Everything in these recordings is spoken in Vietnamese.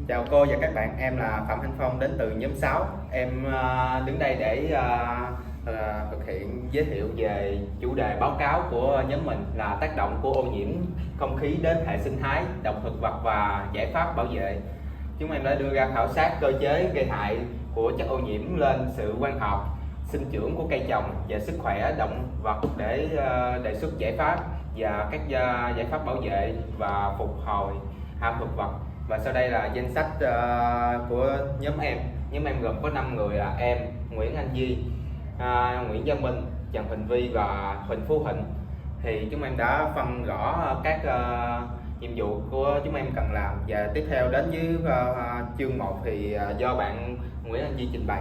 Chào cô và các bạn, em là Phạm Thanh Phong đến từ nhóm 6. Em đứng đây để thực hiện giới thiệu về chủ đề báo cáo của nhóm mình là tác động của ô nhiễm không khí đến hệ sinh thái, động thực vật và giải pháp bảo vệ. Chúng em đã đưa ra khảo sát cơ chế gây hại của chất ô nhiễm lên sự quan hợp, sinh trưởng của cây trồng và sức khỏe động vật để đề xuất giải pháp và các giải pháp bảo vệ và phục hồi hàm thực vật. Và sau đây là danh sách của nhóm em. Nhóm em gồm có 5 người là em, Nguyễn Anh Duy, Nguyễn Gia Minh, Trần Huỳnh Vi và Huỳnh Phú Huỳnh. Thì chúng em đã phân rõ các nhiệm vụ của chúng em cần làm, và tiếp theo đến với chương 1 thì do bạn Nguyễn Anh Duy trình bày.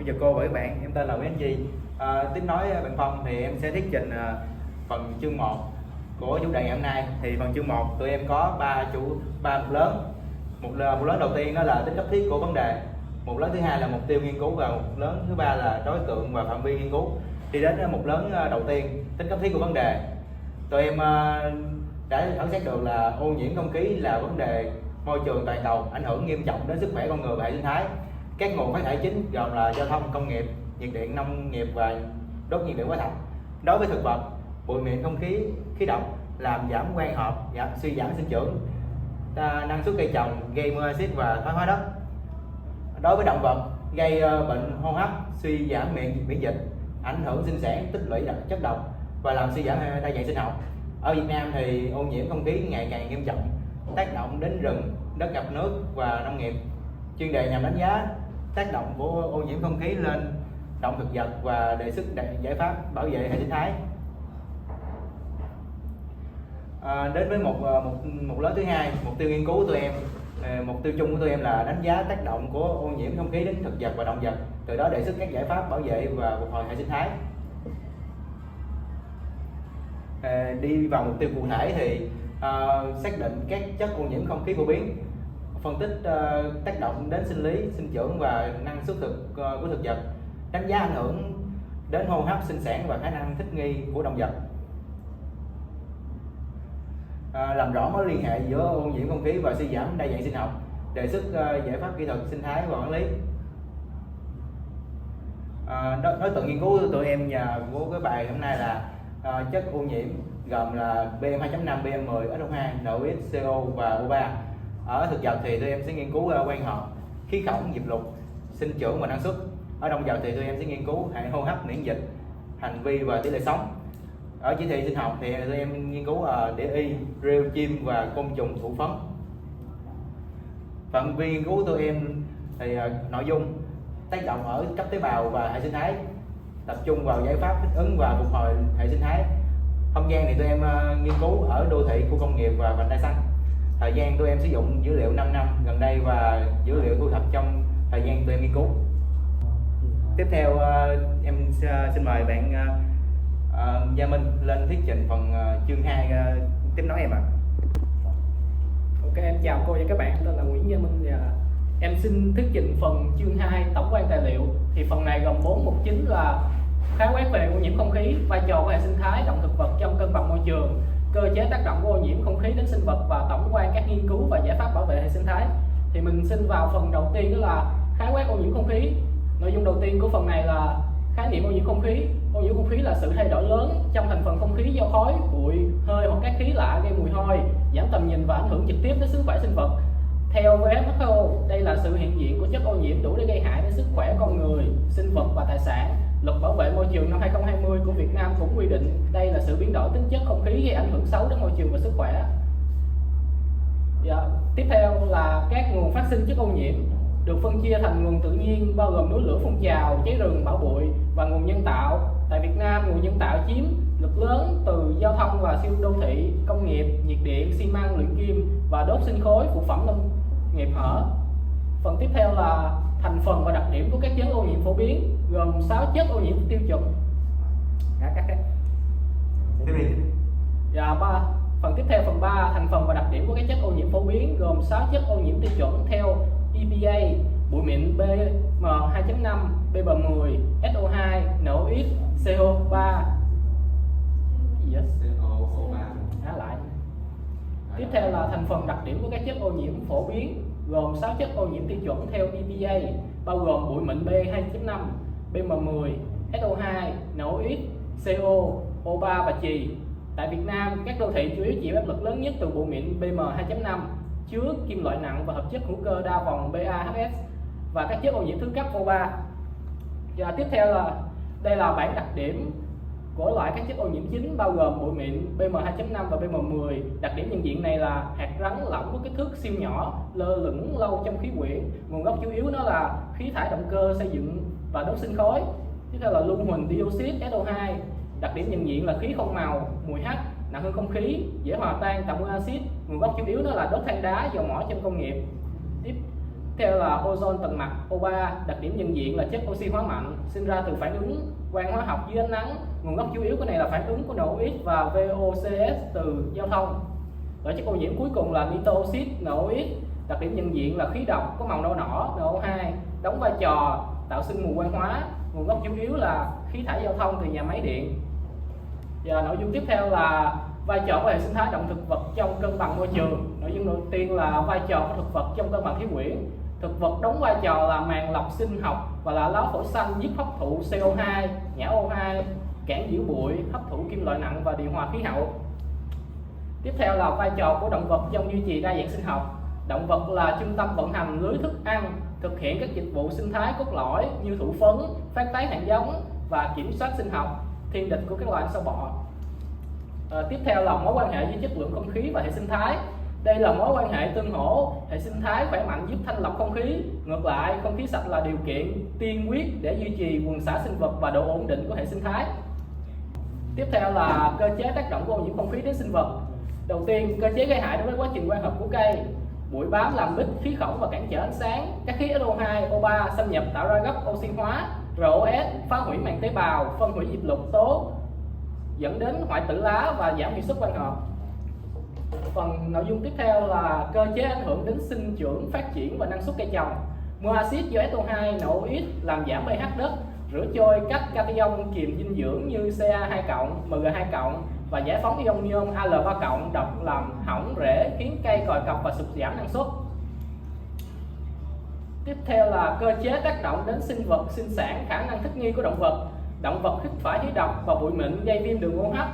Chào cô và các bạn, em tên là Nguyễn Anh Duy. Tiếp nối bạn Phong thì em sẽ thuyết trình phần chương 1 của chủ đề ngày hôm nay. Thì phần chương 1 tụi em có ba mục lớn. Mục lớn đầu tiên đó là tính cấp thiết của vấn đề, mục lớn thứ hai là mục tiêu nghiên cứu, và mục lớn thứ ba là đối tượng và phạm vi nghiên cứu. Đi đến mục lớn đầu tiên, tính cấp thiết của vấn đề, tụi em đã khảo sát được là ô nhiễm không khí là vấn đề môi trường toàn cầu, ảnh hưởng nghiêm trọng đến sức khỏe con người và hệ sinh thái. Các nguồn phát thải chính gồm là giao thông, công nghiệp, nhiệt điện, nông nghiệp và đốt nhiên liệu hóa thạch. Đối với thực vật, bụi mịn không khí, khí độc làm giảm quang hợp, suy giảm sinh trưởng, năng suất cây trồng, gây mưa axit và thoái hóa đất. Đối với động vật, gây bệnh hô hấp, suy giảm miễn dịch, ảnh hưởng sinh sản, tích lũy chất độc và làm suy giảm đa dạng sinh học. Ở Việt Nam thì ô nhiễm không khí ngày càng nghiêm trọng, tác động đến rừng, đất ngập nước và nông nghiệp. Chuyên đề nhằm đánh giá tác động của ô nhiễm không khí lên động thực vật và đề xuất giải pháp bảo vệ hệ sinh thái. Đến với một lớn thứ hai, mục tiêu nghiên cứu của tụi em, mục tiêu chung của tụi em là đánh giá tác động của ô nhiễm không khí đến thực vật và động vật, từ đó đề xuất các giải pháp bảo vệ và phục hồi hệ sinh thái. Đi vào mục tiêu cụ thể thì xác định các chất ô nhiễm không khí phổ biến, phân tích tác động đến sinh lý, sinh trưởng và năng suất của thực vật, đánh giá ảnh hưởng đến hô hấp, sinh sản và khả năng thích nghi của động vật. Làm rõ mối liên hệ giữa ô nhiễm không khí và suy giảm đa dạng sinh học, đề xuất giải pháp kỹ thuật sinh thái và quản lý. Đối tượng nghiên cứu của tụi em và của cái bài hôm nay là chất ô nhiễm gồm là PM2.5, PM10, SO2, NOx, CO và O3. Ở thực vật thì tụi em sẽ nghiên cứu quang hợp, khí khổng, diệp lục, sinh trưởng và năng suất. Ở động vật thì tụi em sẽ nghiên cứu hệ hô hấp, miễn dịch, hành vi và tỷ lệ sống. Ở chỉ thị sinh học thì tụi em nghiên cứu địa y, rêu, chim và côn trùng thụ phấn. Phạm vi nghiên cứu của tụi em thì nội dung tác động ở cấp tế bào và hệ sinh thái, tập trung vào giải pháp thích ứng và phục hồi hệ sinh thái. Không gian thì tụi em nghiên cứu ở đô thị, khu công nghiệp và vành đai xanh. Thời gian tụi em sử dụng dữ liệu 5 năm gần đây và dữ liệu thu thập trong thời gian tụi em nghiên cứu. Tiếp theo em xin mời bạn Gia Minh lên thuyết trình phần chương 2 tiếp nối em ạ. Ok, em chào cô và các bạn, tên là Nguyễn Gia Minh và em xin thuyết trình phần chương 2 tổng quan tài liệu. Thì phần này gồm 4 mục chính là khái quát về ô nhiễm không khí, vai trò của hệ sinh thái, động thực vật trong cân bằng môi trường, cơ chế tác động của ô nhiễm không khí đến sinh vật và tổng quan các nghiên cứu và giải pháp bảo vệ hệ sinh thái. Thì mình xin vào phần đầu tiên, đó là khái quát ô nhiễm không khí. Nội dung đầu tiên của phần này là khái niệm ô nhiễm không khí. Ô nhiễm không khí là sự thay đổi lớn trong thành phần không khí do khói, bụi, hơi hoặc các khí lạ gây mùi hôi, giảm tầm nhìn và ảnh hưởng trực tiếp đến sức khỏe sinh vật. Theo WHO, đây là sự hiện diện của chất ô nhiễm đủ để gây hại đến sức khỏe con người, sinh vật và tài sản. Luật bảo vệ môi trường năm 2020 của Việt Nam cũng quy định đây là sự biến đổi tính chất không khí gây ảnh hưởng xấu đến môi trường và sức khỏe. Tiếp theo là các nguồn phát sinh chất ô nhiễm được phân chia thành nguồn tự nhiên bao gồm núi lửa phun trào, cháy rừng, bão bụi, và nguồn nhân tạo. Tại Việt Nam, nguồn nhân tạo chiếm lực lớn từ giao thông và siêu đô thị, công nghiệp, nhiệt điện, xi măng, luyện kim và đốt sinh khối, phụ phẩm nông nghiệp hở. Phần tiếp theo là thành phần và đặc điểm của các chất ô nhiễm phổ biến, gồm 6 chất ô nhiễm tiêu chuẩn. Phần tiếp theo, phần 3, thành phần và đặc điểm của các chất ô nhiễm phổ biến, gồm 6 chất ô nhiễm tiêu chuẩn theo EPA: bụi mịn PM2.5, PM10, SO2, NOx, CO3. Yes. CO3. Lại. Tiếp theo là thành phần đặc điểm của các chất ô nhiễm phổ biến, gồm 6 chất ô nhiễm tiêu chuẩn theo EPA, bao gồm bụi mịn B2.5, PM10, SO2, NOx, CO, O3 và chì. Tại Việt Nam, các đô thị chủ yếu chịu áp lực lớn nhất từ bụi mịn PM2.5 chứa kim loại nặng và hợp chất hữu cơ đa vòng BAHS và các chất ô nhiễm thứ cấp O3. Và tiếp theo là đây là bảng đặc điểm của loại các chất ô nhiễm chính, bao gồm bụi mịn PM2.5 và PM10. Đặc điểm nhận diện này là hạt rắn lỏng có kích thước siêu nhỏ, lơ lửng lâu trong khí quyển. Nguồn gốc chủ yếu nó là khí thải động cơ xây dựng và đốt sinh khói. Tiếp theo là lưu huỳnh dioxide SO2. Đặc điểm nhận diện là khí không màu, mùi hắc, nặng hơn không khí, dễ hòa tan, tạo mưa axit. Nguồn gốc chủ yếu nó là đốt than đá, dầu mỏ trong công nghiệp. Tiếp theo là ozone tầng mặt O3. Đặc điểm nhận diện là chất oxy hóa mạnh sinh ra từ phản ứng quang hóa học dưới ánh nắng. Nguồn gốc chủ yếu của này là phản ứng của NOx và VOCs từ giao thông. Loại chất ô nhiễm cuối cùng là nitơ oxide NOx. Đặc điểm nhận diện là khí độc có màu nâu đỏ NO2, đóng vai trò tạo sương mù quang hóa. Nguồn gốc chủ yếu là khí thải giao thông từ nhà máy điện. Và nội dung tiếp theo là vai trò của hệ sinh thái động thực vật trong cân bằng môi trường. Nội dung đầu tiên là vai trò của thực vật trong cân bằng khí quyển. Thực vật đóng vai trò là màng lọc sinh học và là lá phổi xanh giúp hấp thụ CO2, nhả O2, cản giữ bụi, hấp thụ kim loại nặng và điều hòa khí hậu. Tiếp theo là vai trò của động vật trong duy trì đa dạng sinh học. Động vật là trung tâm vận hành lưới thức ăn, thực hiện các dịch vụ sinh thái cốt lõi như thụ phấn, phát tán hạt giống và kiểm soát sinh học, thiên địch của các loài sâu bọ. Tiếp theo là mối quan hệ với chất lượng không khí và hệ sinh thái. Đây là mối quan hệ tương hỗ, hệ sinh thái khỏe mạnh giúp thanh lọc không khí. Ngược lại, không khí sạch là điều kiện tiên quyết để duy trì quần xã sinh vật và độ ổn định của hệ sinh thái. Tiếp theo là cơ chế tác động của ô nhiễm không khí đến sinh vật. Đầu tiên, cơ chế gây hại đối với quá trình quang hợp của cây. Bụi bám làm bít khí khổng và cản trở ánh sáng. Các khí SO2, O3 xâm nhập tạo ra gốc oxy hóa. ROS phá hủy màng tế bào, phân hủy diệp lục tố, dẫn đến hoại tử lá và giảm hiệu suất quang hợp. Phần nội dung tiếp theo là cơ chế ảnh hưởng đến sinh trưởng, phát triển và năng suất cây trồng. Mưa axit do SO2, NOx làm giảm pH đất, rửa trôi các cation kiềm dinh dưỡng như Ca2+, Mg2+ và giải phóng ion nhôm Al3+, độc làm hỏng rễ, khiến cây còi cọc và sụt giảm năng suất. Tiếp theo là cơ chế tác động đến sinh vật, sinh sản, khả năng thích nghi của động vật. Động vật hít phải khí độc và bụi mịn gây viêm đường hô hấp,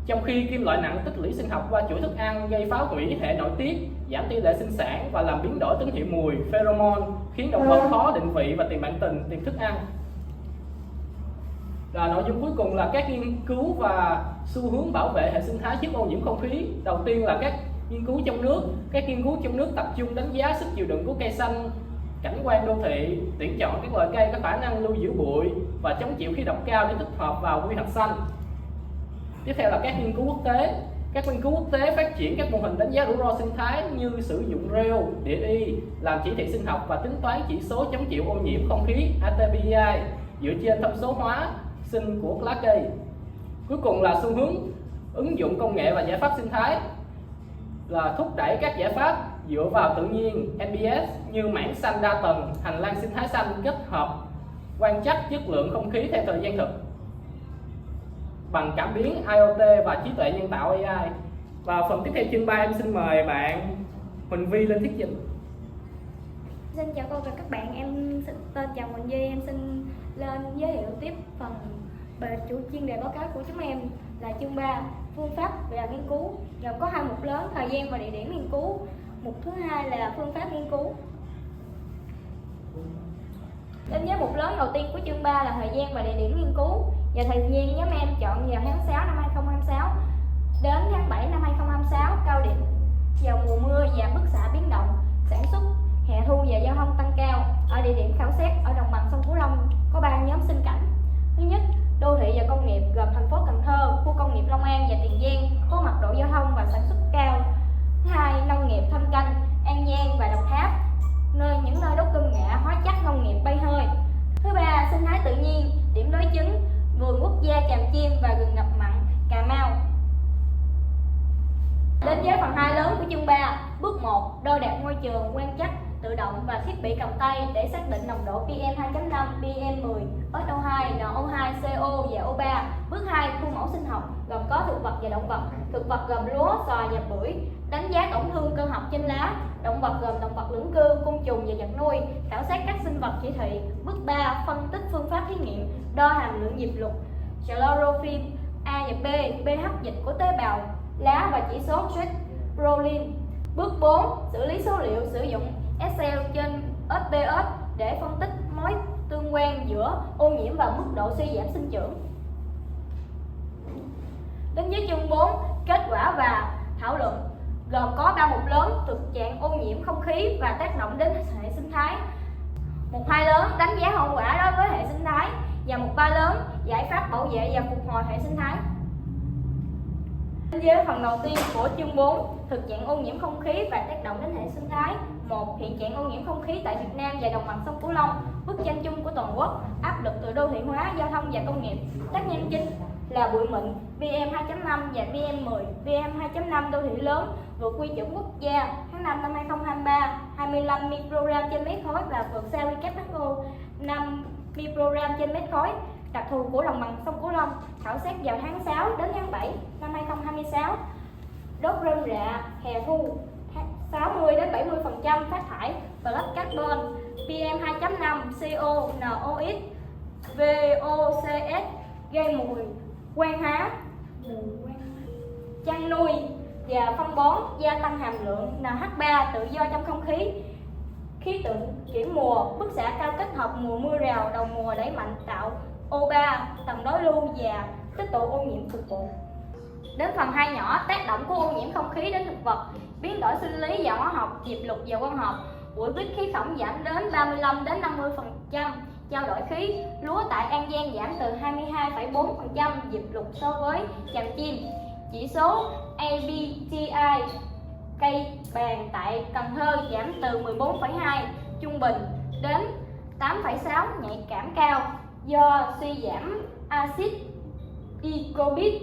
trong khi kim loại nặng tích lũy sinh học qua chuỗi thức ăn gây phá hủy hệ nội tiết, giảm tỷ lệ sinh sản và làm biến đổi tín hiệu mùi pheromone, khiến động vật khó định vị và tìm bạn tình, tìm thức ăn. Và nội dung cuối cùng là các nghiên cứu và xu hướng bảo vệ hệ sinh thái trước ô nhiễm không khí. Đầu tiên là các nghiên cứu trong nước. Các nghiên cứu trong nước tập trung đánh giá sức chịu đựng của cây xanh, cảnh quan đô thị, tuyển chọn các loại cây có khả năng lưu giữ bụi và chống chịu khí độc cao để tích hợp vào quy hoạch xanh. Tiếp theo là các nghiên cứu quốc tế. Các nghiên cứu quốc tế phát triển các mô hình đánh giá rủi ro sinh thái như sử dụng rêu, địa y làm chỉ thị sinh học và tính toán chỉ số chống chịu ô nhiễm không khí ATPI dựa trên thông số hóa sinh của lá cây. Cuối cùng là xu hướng ứng dụng công nghệ và giải pháp sinh thái, là thúc đẩy các giải pháp dựa vào tự nhiên NBS như mảng xanh đa tầng, hành lang sinh thái xanh kết hợp quan trắc chất lượng không khí theo thời gian thực bằng cảm biến IoT và trí tuệ nhân tạo AI. Và phần tiếp theo chương 3 em xin mời bạn Huỳnh Vi lên thuyết trình. Xin chào cô và các bạn, em tên Trần Huỳnh Vi, em xin lên giới thiệu tiếp phần về chủ chuyên đề báo cáo của chúng em là chương 3 phương pháp và nghiên cứu, gồm có 2 mục lớn: thời gian và địa điểm nghiên cứu. Mục thứ hai là phương pháp nghiên cứu. Đến với mục lớn đầu tiên của chương 3 là thời gian và địa điểm nghiên cứu. Và thời gian nhóm em chọn vào tháng 6 năm 2026 đến tháng 7 năm 2026, cao điểm vào mùa mưa và bức xạ biến động, sản xuất, hè thu và giao thông tăng cao. Ở địa điểm khảo sát ở đồng bằng sông Cửu Long có 3 nhóm sinh cảnh. Thứ nhất, đô thị và công nghiệp gồm thành phố Cần Thơ, khu công nghiệp Long An và Tiền Giang có mật độ giao thông và sản xuất cao. Thứ hai, nông nghiệp thâm canh An Giang và Đồng Tháp, những nơi đốt cơm nghệ, hóa chất, nông nghiệp bay hơi. Thứ ba, sinh thái tự nhiên, điểm đối chứng vườn quốc gia Tràm Chim và rừng ngập mặn Cà Mau. Đến với phần 2 lớn của chương 3, bước 1, đo đạc môi trường, quan trắc tự động và thiết bị cầm tay để xác định nồng độ PM2.5, PM10, SO2, NO2, CO và O3 Bước 2. Khuôn mẫu sinh học gồm có thực vật và động vật. Thực vật gồm lúa, xoài và bưởi. Đánh giá tổn thương cơ học trên lá. Động vật gồm động vật lưỡng cư, côn trùng và vật nuôi. Khảo sát các sinh vật chỉ thị. Bước 3. Phân tích phương pháp thí nghiệm. Đo hàm lượng diệp lục, chlorophyll A và B, pH dịch của tế bào lá và chỉ số stress-proline. Bước 4. Xử lý số liệu. Sử dụng Excel trên SPSS để phân tích mối tương quan giữa ô nhiễm và mức độ suy giảm sinh trưởng. Đến với chương 4, kết quả và thảo luận gồm có 3 mục lớn: thực trạng ô nhiễm không khí và tác động đến hệ sinh thái. Mục 2 lớn, đánh giá hậu quả đối với hệ sinh thái, và mục 3 lớn, giải pháp bảo vệ và phục hồi hệ sinh thái. Đến với phần đầu tiên của chương 4, thực trạng ô nhiễm không khí và tác động đến hệ sinh thái. 1. Hiện trạng ô nhiễm không khí tại Việt Nam và đồng bằng sông Cửu Long. Bức tranh chung của toàn quốc. Áp lực từ đô thị hóa, giao thông và công nghiệp. Tác nhân chính là bụi mịn PM2.5 và PM10. PM2.5 đô thị lớn vượt quy chuẩn quốc gia tháng 5 năm 2023 25 microgram trên mét khối và vượt xa WHO 5 microgram trên mét khối. Đặc thù của đồng bằng sông Cửu Long. Khảo sát vào tháng 6 đến tháng 7 năm 2026. Đốt rơm rạ hè thu 60 đến 70% phát thải black carbon, PM2.5, CO, NOx, VOCs gây mùi quang hóa, chăn nuôi và phân bón, gia tăng hàm lượng NH3 tự do trong không khí. Khí tượng chuyển mùa, bức xạ cao kết hợp mùa mưa rào đầu mùa đẩy mạnh tạo O3 tầng đối lưu và tích tụ ô nhiễm cục bộ. Đến phần 2 nhỏ, tác động của ô nhiễm không khí đến thực vật, biến đổi sinh lý và hóa học, diệp lục và quang hợp. Bụi bít khí phẩm giảm đến 35 đến 50%, trao đổi khí. Lúa tại An Giang giảm từ 22,4% diệp lục so với chàm chim. Chỉ số ABTI cây bàn tại Cần Thơ giảm từ 14,2 trung bình đến 8,6 nhạy cảm cao do suy giảm axit icobic,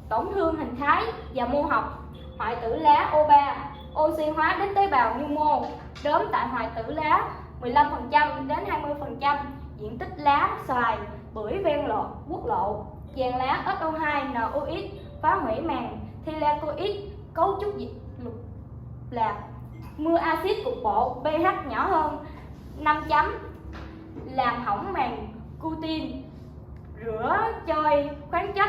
tổn thương hình thái và mô học. Hoại tử lá O3, oxy hóa đến tế bào như mô, đốm tại hoại tử lá 15% đến 20%, diện tích lá, xoài, bưởi ven quốc lộ, vàng lá SO2, NOx, phá hủy màng thylakoid, cấu trúc diệp lục là mưa axit cục bộ, pH nhỏ hơn 5 chấm, làm hỏng màng cutin, rửa trôi khoáng chất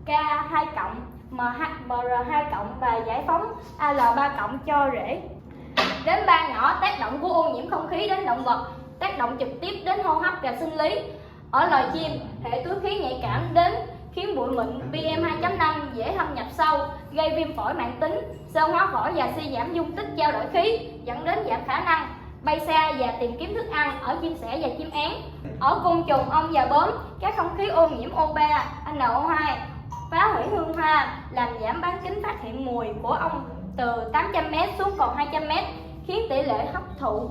K2+, MR2+ và giải phóng Al3+ cho rễ. Đến 3 nhỏ, tác động của ô nhiễm không khí đến động vật, tác động trực tiếp đến hô hấp và sinh lý. Ở loài chim, hệ túi khí nhạy cảm đến khiến bụi mịn PM2.5 dễ thâm nhập sâu, gây viêm phổi mãn tính, xơ hóa phổi và suy giảm dung tích trao đổi khí, dẫn đến giảm khả năng bay xa và tìm kiếm thức ăn ở chim sẻ và chim én. Ở côn trùng, ong và bướm, các không khí ô nhiễm O3, NO2 phá hủy hương hoa, làm giảm bán kính phát hiện mùi của ong từ 800m xuống còn 200m, khiến tỷ lệ hấp thụ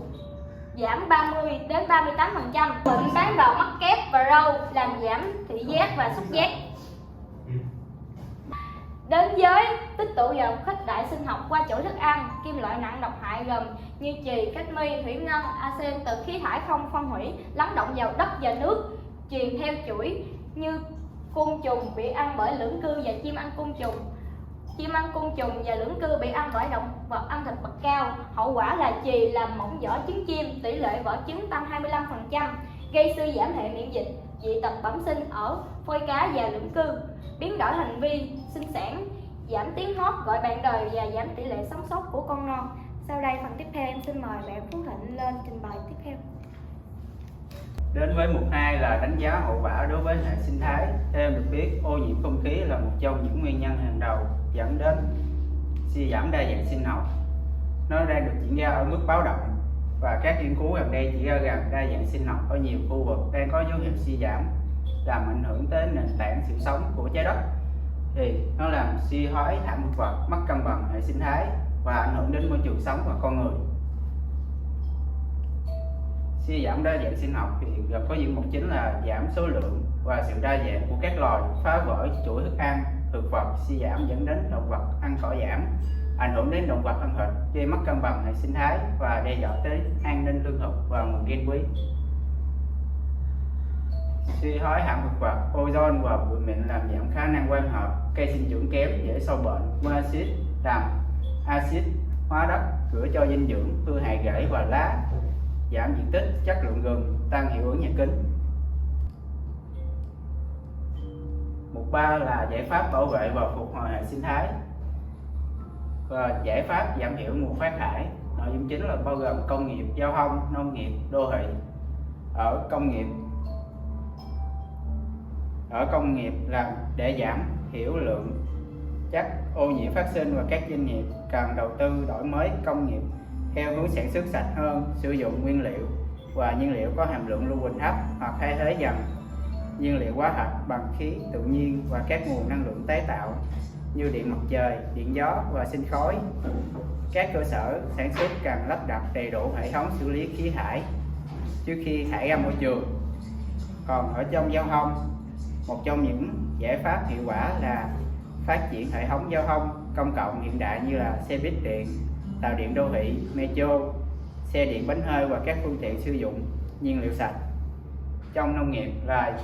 giảm 30 đến 38%. Bệnh bám vào mắt kép và râu, làm giảm thị giác và xúc giác. Đến với tích tụ và khuếch đại sinh học qua chuỗi thức ăn, kim loại nặng độc hại gồm như chì, cadmi, thủy ngân, arsen từ khí thải không phân hủy lắng động vào đất và nước, truyền theo chuỗi như côn trùng bị ăn bởi lưỡng cư và chim ăn côn trùng. Chim ăn côn trùng và lưỡng cư bị ăn bởi động vật ăn thịt bậc cao. Hậu quả là chì làm mỏng vỏ trứng chim, tỷ lệ vỏ trứng tăng 25%, gây suy giảm hệ miễn dịch, dị tật bẩm sinh ở phôi cá và lưỡng cư, biến đổi hành vi sinh sản, giảm tiếng hót gọi bạn đời và giảm tỷ lệ sống sót của con non. Sau đây phần tiếp theo em xin mời bạn Phú Thịnh lên trình bày tiếp theo. Đến với mục 2 là đánh giá hậu quả đối với hệ sinh thái. Theo em được biết, ô nhiễm không khí là một trong những nguyên nhân hàng đầu dẫn đến suy giảm đa dạng sinh học. Nó đang được diễn ra ở mức báo động và các nghiên cứu gần đây chỉ ra rằng đa dạng sinh học ở nhiều khu vực đang có dấu hiệu suy giảm, làm ảnh hưởng tới nền tảng sự sống của trái đất. Thì nó làm suy thoái thảm thực vật, mất cân bằng hệ sinh thái và ảnh hưởng đến môi trường sống và con người. Suy giảm đa dạng sinh học thì gồm có những mục chính là giảm số lượng và sự đa dạng của các loài, phá vỡ chuỗi thức ăn, thực vật suy giảm dẫn đến động vật ăn cỏ giảm, ảnh hưởng đến động vật ăn thịt, gây mất cân bằng hệ sinh thái và đe dọa tới an ninh lương thực và nguồn gen quý. suy thoái hãm thực vật, ozone và bụi mịn làm giảm khả năng quang hợp, cây sinh trưởng kém, dễ sâu bệnh, mua axit làm axit hóa đất, cửa cho dinh dưỡng, hư hại rễ và lá, giảm diện tích, chất lượng rừng, tăng hiệu ứng nhà kính. Mục 3 là giải pháp bảo vệ và phục hồi hệ sinh thái và giải pháp giảm thiểu nguồn phát thải. Nội dung chính là bao gồm công nghiệp, giao thông, nông nghiệp, đô thị. Ở công nghiệp làm để giảm thiểu lượng chất ô nhiễm phát sinh, và các doanh nghiệp cần đầu tư đổi mới công nghiệp theo hướng sản xuất sạch hơn, sử dụng nguyên liệu và nhiên liệu có hàm lượng lưu huỳnh thấp, hoặc thay thế dần nhiên liệu hóa thạch bằng khí tự nhiên và các nguồn năng lượng tái tạo như điện mặt trời, điện gió và sinh khói. Các cơ sở sản xuất cần lắp đặt đầy đủ hệ thống xử lý khí thải trước khi thải ra môi trường. Còn ở trong giao thông, một trong những giải pháp hiệu quả là phát triển hệ thống giao thông công cộng hiện đại như là xe buýt điện, tàu điện đô thị, metro, xe điện bánh hơi và các phương tiện sử dụng nhiên liệu sạch. Trong nông nghiệp là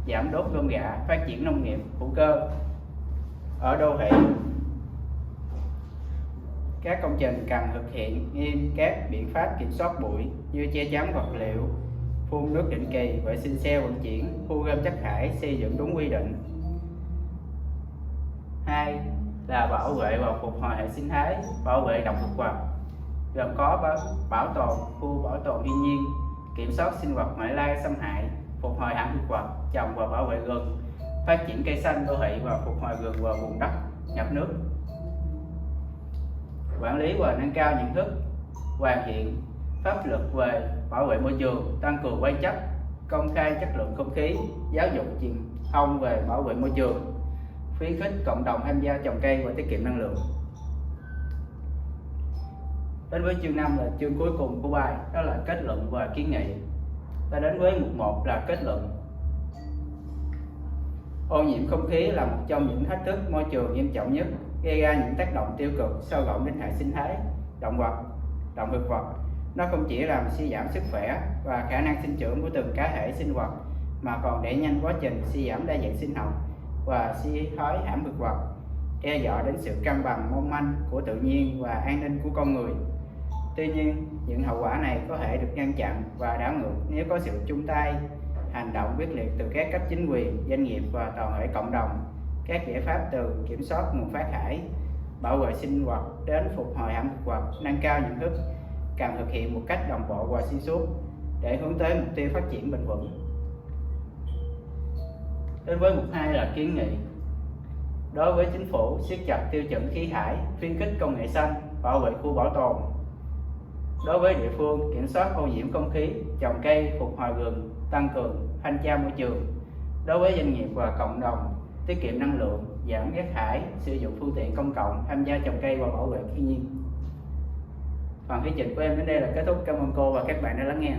giảm đốt rơm rạ, phát triển nông nghiệp hữu cơ. Ở đô thị, các công trình cần thực hiện nghiêm các biện pháp kiểm soát bụi như che chắn vật liệu, phun nước định kỳ, vệ sinh xe vận chuyển, thu gom chất thải, xây dựng đúng quy định. 2 là bảo vệ và phục hồi hệ sinh thái, bảo vệ động thực vật, gồm có bảo tồn khu bảo tồn thiên nhiên, kiểm soát sinh vật ngoại lai xâm hại, phục hồi hãm thực vật, trồng và bảo vệ rừng, phát triển cây xanh đô thị và phục hồi rừng và vùng đất ngập nước. Quản lý và nâng cao nhận thức, hoàn thiện pháp luật về bảo vệ môi trường, tăng cường quan trắc, công khai chất lượng không khí, giáo dục truyền thông về bảo vệ môi trường, khuyến khích cộng đồng tham gia trồng cây và tiết kiệm năng lượng. Đến với chương 5 là chương cuối cùng của bài, đó là kết luận và kiến nghị. Ta đến với mục 1 là kết luận. Ô nhiễm không khí là một trong những thách thức môi trường nghiêm trọng nhất, gây ra những tác động tiêu cực sâu rộng đến hệ sinh thái, động thực vật. Nó không chỉ làm suy giảm sức khỏe và khả năng sinh trưởng của từng cá thể sinh vật, mà còn đẩy nhanh quá trình suy giảm đa dạng sinh học và suy thoái hãm thực vật, đe dọa đến sự cân bằng mong manh của tự nhiên và an ninh của con người. Tuy nhiên, những hậu quả này có thể được ngăn chặn và đảo ngược nếu có sự chung tay, hành động quyết liệt từ các cấp chính quyền, doanh nghiệp và toàn thể cộng đồng. Các giải pháp từ kiểm soát nguồn phát thải, bảo vệ sinh vật đến phục hồi hãm thực vật, nâng cao nhận thức cần thực hiện một cách đồng bộ và xuyên suốt để hướng tới mục tiêu phát triển bền vững. Đến với mục 2 là kiến nghị. Đối với chính phủ, siết chặt tiêu chuẩn khí thải, khuyến khích công nghệ xanh, bảo vệ khu bảo tồn. Đối với địa phương, kiểm soát ô nhiễm không khí, trồng cây, phục hồi rừng, tăng cường thanh tra môi trường. Đối với doanh nghiệp và cộng đồng, tiết kiệm năng lượng, giảm rác thải, sử dụng phương tiện công cộng, tham gia trồng cây và bảo vệ thiên nhiên. Phần thuyết trình của em đến đây là kết thúc. Cảm ơn cô và các bạn đã lắng nghe.